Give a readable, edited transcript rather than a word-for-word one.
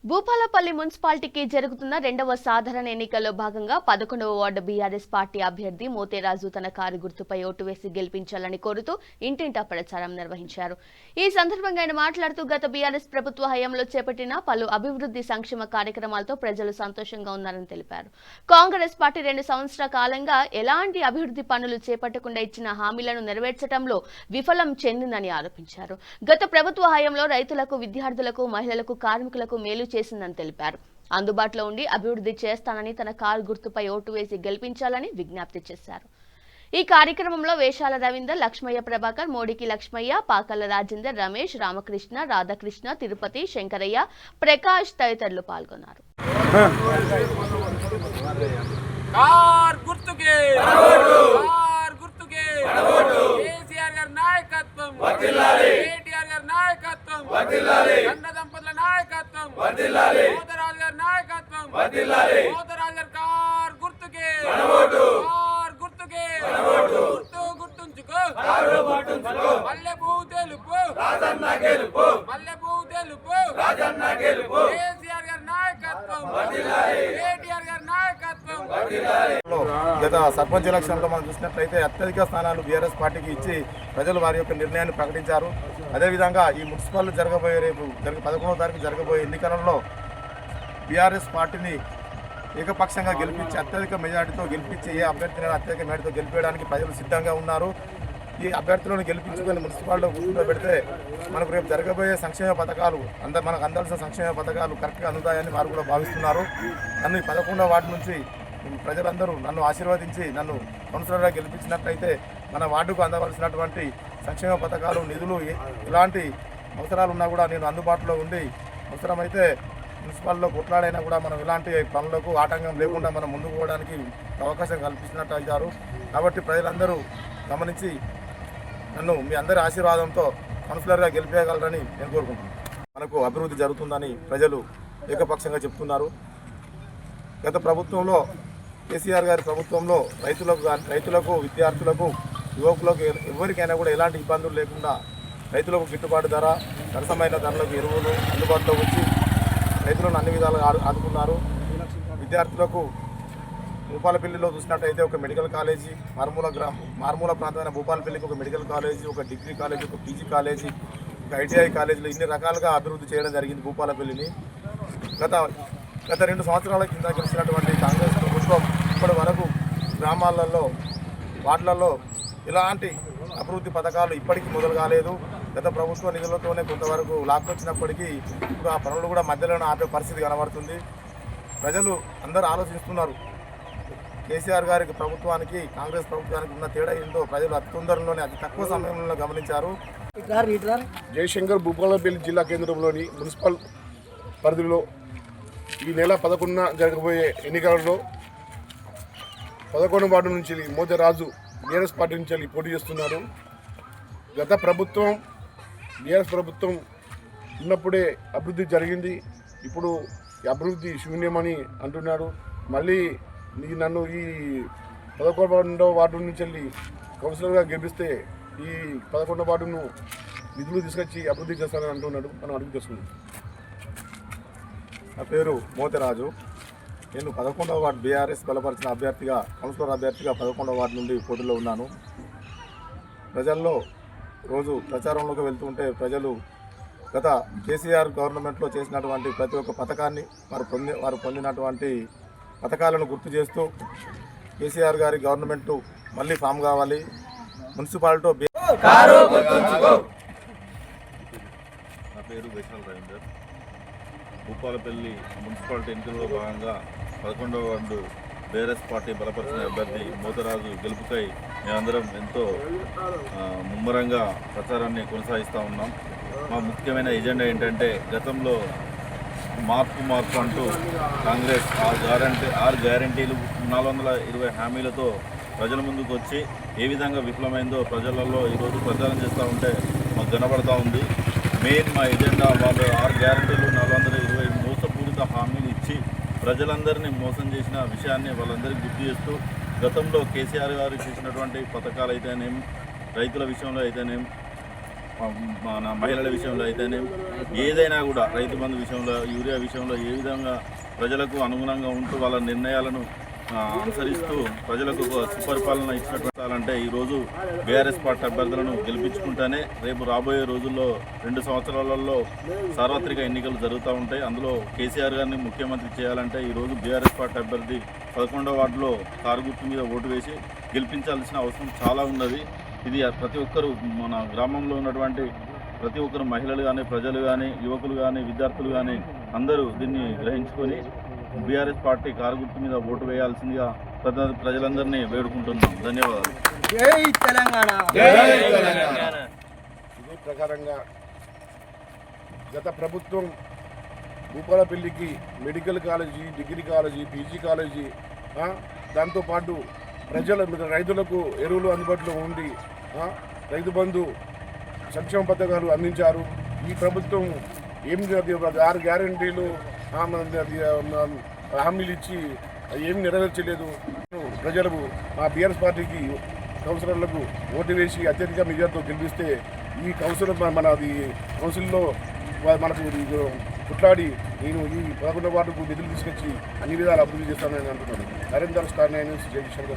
భూపాలపల్లి మున్సిపాలిటీకి జరుగుతున్న రెండవ సాధారణ ఎన్నికల్లో భాగంగా 11వ వార్డు బీఆర్ఎస్ పార్టీ అభ్యర్థి మోతేరాజు తన కారు గుర్తుపై ఓటు వేసి గెలిపించాలని కోరుతూ ఇంటింటా ప్రచారం నిర్వహించారు. ఈ సందర్భంగా ఆయన మాట్లాడుతూ గత బీఆర్ఎస్ ప్రభుత్వ హయాంలో చేపట్టిన పలు అభివృద్ధి సంక్షేమ కార్యక్రమాలతో ప్రజలు సంతోషంగా ఉన్నారని తెలిపారు. కాంగ్రెస్ పార్టీ 2 సంవత్సరాల కాలంగా ఎలాంటి అభివృద్ధి పనులు చేపట్టకుండా ఇచ్చిన హామీలను నెరవేర్చడంలో విఫలం చెందిందని ఆరోపించారు. గత ప్రభుత్వ హయాంలో రైతులకు, విద్యార్థులకు, మహిళలకు, కార్మికులకు మేలు చేసిందని తెలిపారు. అందుబాటులో ఉండి అభివృద్ధి చేస్తానని తన కారు గుర్తుపై ఓటు వేసి గెలిపించాలని విజ్ఞప్తి చేశారు. ఈ కార్యక్రమంలో వేషాల రవీందర్, లక్ష్మయ్య ప్రభాకర్, మోడికి లక్ష్మయ్య, పాకల్ల రాజేందర్, రమేష్, రామకృష్ణ, రాధాకృష్ణ, తిరుపతి, శంకరయ్య, ప్రకాష్ తదితరులు పాల్గొన్నారు. గత సర్పంచ్ ఎలక్షన్లో మనం చూసినట్లయితే అత్యధిక స్థానాలు బీఆర్ఎస్ పార్టీకి ఇచ్చి ప్రజలు వారి యొక్క నిర్ణయాన్ని ప్రకటించారు. అదేవిధంగా ఈ మున్సిపల్ జరగబోయే రేపు 11వ తారీఖు జరగబోయే ఎన్నికలలో బీఆర్ఎస్ పార్టీని ఏకపక్షంగా గెలిపించి అత్యధిక మెజార్టీతో గెలిపించి ఏ అభ్యర్థిని అత్యధిక మెజార్టీతో గెలిపేయడానికి ప్రజలు సిద్ధంగా ఉన్నారు. ఈ అభ్యర్థులను గెలిపించుకొని మున్సిపాలిటీలో గుర్తులో పెడితే మనకు రేపు జరగబోయే సంక్షేమ పథకాలు మనకు అందాల్సిన సంక్షేమ పథకాలు కరెక్ట్గా అందుతాయని వారు కూడా భావిస్తున్నారు. నన్ను ఈ 11వ వార్డు నుంచి ప్రజలందరూ నన్ను ఆశీర్వదించి నన్ను కౌన్సిలర్గా గెలిపించినట్లయితే మన వార్డుకు అందవలసినటువంటి సంక్షేమ పథకాలు, నిధులు, ఎలాంటి అవసరాలు ఉన్నా కూడా నేను అందుబాటులో ఉండి అవసరమైతే మున్సిపాలిటీలో కొట్లాడైనా కూడా మనం ఎలాంటి పనులకు ఆటంకం లేకుండా మనం ముందుకు పోవడానికి అవకాశం కల్పించినట్టు అయ్యారు. కాబట్టి ప్రజలందరూ గమనించి నన్ను మీ అందరి ఆశీర్వాదంతో కౌన్సిలర్గా గెలిపేయగలరని నేను కోరుకుంటున్నాను. మనకు అభివృద్ధి జరుగుతుందని ప్రజలు ఏకపక్షంగా చెప్తున్నారు. గత ప్రభుత్వంలో కేసీఆర్ గారి ప్రభుత్వంలో రైతులకు, విద్యార్థులకు, యువకులకు ఎవరికైనా కూడా ఎలాంటి ఇబ్బందులు లేకుండా రైతులకు గిట్టుబాటు ధర, సరసమైన ధరలకు ఎరువులు అందుబాటులో వచ్చి రైతులను అన్ని విధాలుగా ఆదుకున్నారు. విద్యార్థులకు భూపాలపల్లిలో చూసినట్టయితే ఒక మెడికల్ కాలేజీ, మారుమూల ప్రాంతమైన భూపాలపల్లికి ఒక మెడికల్ కాలేజీ, ఒక డిగ్రీ కాలేజీ, ఒక పీజీ కాలేజీ, ఒక ఐటీఐ కాలేజీలు ఇన్ని రకాలుగా అభివృద్ధి చేయడం జరిగింది భూపాలపల్లిని. గత 2 సంవత్సరాల కింద గెలిచినటువంటి కాంగ్రెస్ ప్రభుత్వం ఇప్పటి వరకు గ్రామాలలో, వార్డులలో ఎలాంటి అభివృద్ధి పథకాలు ఇప్పటికీ మొదలు కాలేదు. గత ప్రభుత్వ నిధులతోనే కొంతవరకు లాక్కొచ్చినప్పటికీ ఇప్పుడు ఆ పనులు కూడా మధ్యలోనే ఆపే పరిస్థితి కనబడుతుంది. ప్రజలు అందరూ ఆలోచిస్తున్నారు. కేసీఆర్ గారికి ప్రభుత్వానికి, కాంగ్రెస్ ప్రభుత్వానికి ఉన్న తేడా ఏంటో ప్రజలు అతి తొందరలోనే, అతి తక్కువ సమయంలో గమనించారు. జయశంకర్ భూపాలపల్లి జిల్లా కేంద్రంలోని మున్సిపల్ పరిధిలో ఈ నెల 11న జరగబోయే ఎన్నికలలో 11వ వార్డు నుంచి మోతేరాజు బీఆర్ఎస్ పార్టీ నుంచి పోటీ చేస్తున్నారు. గత ప్రభుత్వం, బీఆర్ఎస్ ప్రభుత్వం ఉన్నప్పుడే అభివృద్ధి జరిగింది. ఇప్పుడు ఈ అభివృద్ధి శూన్యమని అంటున్నాడు. మళ్ళీ నన్ను ఈ 11వ వార్డు నుంచి కౌన్సిలర్గా గెలిపిస్తే ఈ 11వ వార్డును నిధులు తీసుకొచ్చి అభివృద్ధి చేస్తానని అంటున్నాడు. మనం అడుగు చేసుకున్నాం. నా పేరు మోతేరాజు. నేను 11వ వార్డు బీఆర్ఎస్ బలపరిచిన అభ్యర్థిగా, కౌన్సిలర్ అభ్యర్థిగా 11వ వార్డు నుండి పోటీలో ఉన్నాను. ప్రజల్లో రోజు ప్రచారంలోకి వెళ్తుంటే ప్రజలు గత కేసీఆర్ గవర్నమెంట్లో చేసినటువంటి ప్రతి ఒక్క పథకాన్ని, వారు పొందినటువంటి పథకాలను గుర్తు చేస్తూ కేసీఆర్ గారి గవర్నమెంట్ మళ్ళీ ఫామ్ కావాలి, మున్సిపాలిటీ. నా పేరు వేషాల రవీందర్. భూపాలపల్లి మున్సిపాలిటీ ఎన్నికల్లో భాగంగా 11వ వార్డు బీఆర్ఎస్ పార్టీ బలపరిచిన అభ్యర్థి మోతేరాజు గెలుపుకై మేమందరం ఎంతో ముమ్మరంగా ప్రచారాన్ని కొనసాగిస్తూ ఉన్నాం. మా ముఖ్యమైన ఎజెండా ఏంటంటే, గతంలో మార్పు అంటూ కాంగ్రెస్ 6 గ్యారంటీలు, 420 హామీలతో ప్రజల ముందుకు వచ్చి ఏ విధంగా విఫలమైందో ప్రజలలో ఈరోజు ప్రచారం చేస్తూ ఉంటే మాకు కనబడతా ఉంది. మెయిన్ మా ఎజెండా వాళ్ళు 6 గ్యారంటీలు, 420 మోసపూరిత హామీలు ఇచ్చి ప్రజలందరినీ మోసం చేసిన విషయాన్ని వాళ్ళందరికీ గుర్తు చేస్తూ, గతంలో కేసీఆర్ గారు చేసినటువంటి పథకాలు అయితేనేమి, రైతుల విషయంలో అయితేనేమి, మన మహిళల విషయంలో అయితేనే ఏదైనా కూడా రైతు బంధు విషయంలో, యూరియా విషయంలో ఏ విధంగా ప్రజలకు అనుగుణంగా ఉంటూ వాళ్ళ నిర్ణయాలను అనుసరిస్తూ ప్రజలకు ఒక సుపరిపాలన ఇచ్చినట్టు ఈరోజు బీఆర్ఎస్ పార్టీ అభ్యర్థులను గెలిపించుకుంటేనే రేపు రాబోయే రోజుల్లో 2 సంవత్సరాలలో సార్వత్రిక ఎన్నికలు జరుగుతూ ఉంటాయి. అందులో కేసీఆర్ గారిని ముఖ్యమంత్రి చేయాలంటే ఈరోజు బీఆర్ఎస్ పార్టీ అభ్యర్థి 11వ వార్డులో కారు గుర్తు మీద ఓటు వేసి గెలిపించాల్సిన అవసరం చాలా ఉన్నది. ఇది ప్రతి ఒక్కరు మన గ్రామంలో ఉన్నటువంటి ప్రతి ఒక్కరు మహిళలు కానీ, ప్రజలు కానీ, యువకులు కానీ, విద్యార్థులు కానీ అందరూ దీన్ని గ్రహించుకొని బీఆర్ఎస్ పార్టీ కారు గుర్తు మీద ఓటు వేయాల్సిందిగా ప్రజలందరినీ వేడుకుంటున్నాం. ధన్యవాదాలు. జై తెలంగాణ. ఇదే ప్రకారంగా గత ప్రభుత్వం భూపాలపల్లికి medical college, degree college, PG college, దాంతోపాటు రైతులకు ఎరువులు అందుబాటులో ఉండి రైతు బంధు సంక్షేమ పథకాలు అందించారు. ఈ ప్రభుత్వం ఏమి 6 గ్యారంటీలు హామీలు ఇచ్చి ఏమి నెరవేర్చలేదు. ప్రజలకు మా బీఆర్ఎస్ పార్టీకి కౌన్సిలర్లకు ఓటు వేసి అత్యధిక మెజార్టీతో గెలిపిస్తే ఈ కౌన్సిలర్ కౌన్సిల్లో మనకు కుట్లాడి నేను ఈ 11వ వార్డుకు నిధులు తీసుకొచ్చి అన్ని విధాలు అభివృద్ధి చేస్తానని అంటున్నాను. నరేందర్ స్టార్ 9 న్యూస్, జై కిషన్.